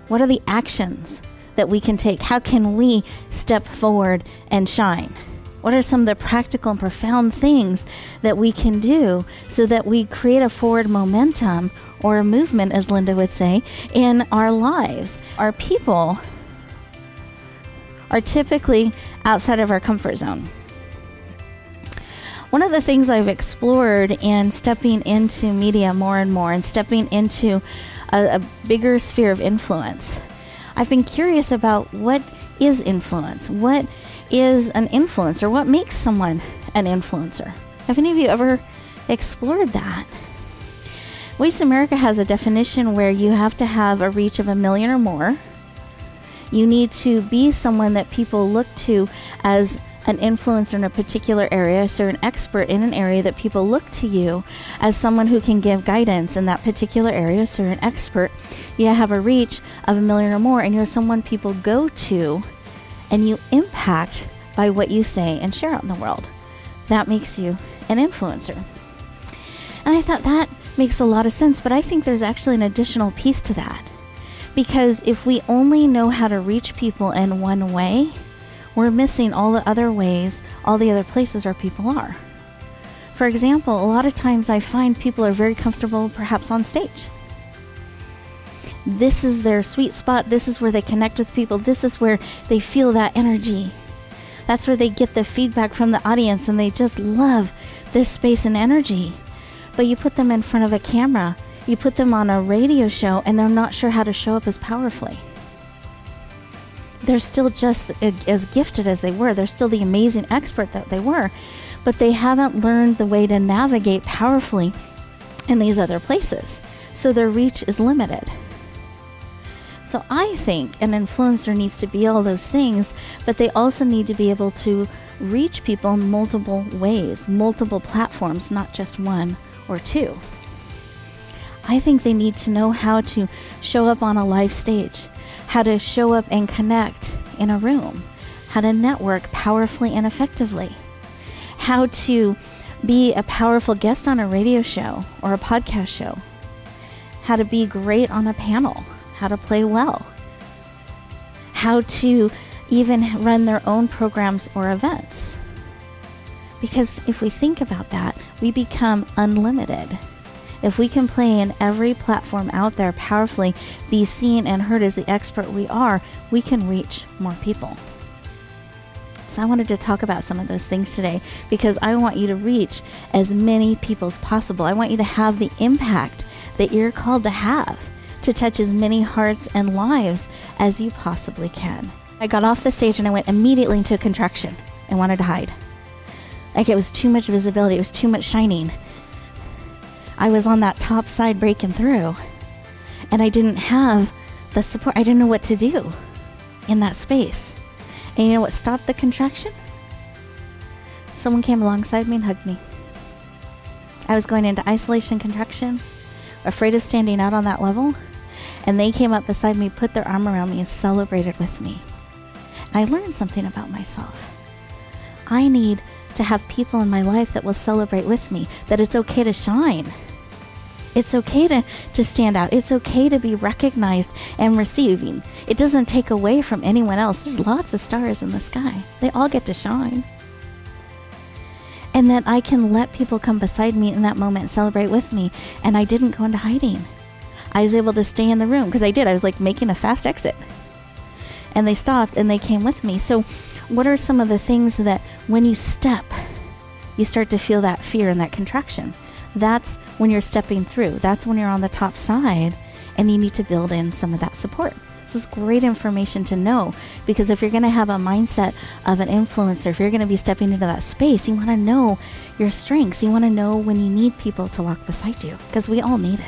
What are the actions that we can take? How can we step forward and shine? What are some of the practical and profound things that we can do so that we create a forward momentum or a movement, as Linda would say, in our lives? Our people are typically outside of our comfort zone. One of the things I've explored in stepping into media more and more and stepping into a bigger sphere of influence, I've been curious about what is influence? What is an influencer? What makes someone an influencer? Have any of you ever explored that? Voice America has a definition where you have to have a reach of 1 million or more. You need to be someone that people look to as an influencer in a particular area, so an expert in an area that people look to you as someone who can give guidance in that particular area, so you're an expert. You have a reach of 1 million or more, and you're someone people go to and you impact by what you say and share out in the world. That makes you an influencer. And I thought that makes a lot of sense, but I think there's actually an additional piece to that. Because if we only know how to reach people in one way, we're missing all the other ways, all the other places our people are. For example, a lot of times I find people are very comfortable perhaps on stage. This is their sweet spot. This is where they connect with people. This is where they feel that energy. That's where they get the feedback from the audience, and they just love this space and energy. But you put them in front of a camera, you put them on a radio show, and they're not sure how to show up as powerfully. They're still just as gifted as they were. They're still the amazing expert that they were, but they haven't learned the way to navigate powerfully in these other places. So their reach is limited. So I think an influencer needs to be all those things, but they also need to be able to reach people in multiple ways, multiple platforms, not just one or two. I think they need to know how to show up on a live stage, how to show up and connect in a room, how to network powerfully and effectively, how to be a powerful guest on a radio show or a podcast show, how to be great on a panel, how to play well, how to even run their own programs or events. Because if we think about that, we become unlimited. If we can play in every platform out there powerfully, be seen and heard as the expert we are, we can reach more people. So I wanted to talk about some of those things today because I want you to reach as many people as possible. I want you to have the impact that you're called to have, to touch as many hearts and lives as you possibly can. I got off the stage and I went immediately into a contraction and wanted to hide. Like it was too much visibility, it was too much shining. I was on that top side breaking through, and I didn't have the support. I didn't know what to do in that space. And you know what stopped the contraction? Someone came alongside me and hugged me. I was going into isolation contraction, afraid of standing out on that level, and they came up beside me, put their arm around me, and celebrated with me. And I learned something about myself. I need to have people in my life that will celebrate with me, that it's okay to shine. It's okay to stand out. It's okay to be recognized and receiving. It doesn't take away from anyone else. There's lots of stars in the sky. They all get to shine. And then I can let people come beside me in that moment and celebrate with me. And I didn't go into hiding. I was able to stay in the room because I did. I was like making a fast exit. And they stopped and they came with me. So what are some of the things that when you step, you start to feel that fear and that contraction? That's when you're stepping through. That's when you're on the top side and you need to build in some of that support. This is great information to know, because if you're going to have a mindset of an influencer, if you're going to be stepping into that space, you want to know your strengths. You want to know when you need people to walk beside you, because we all need it.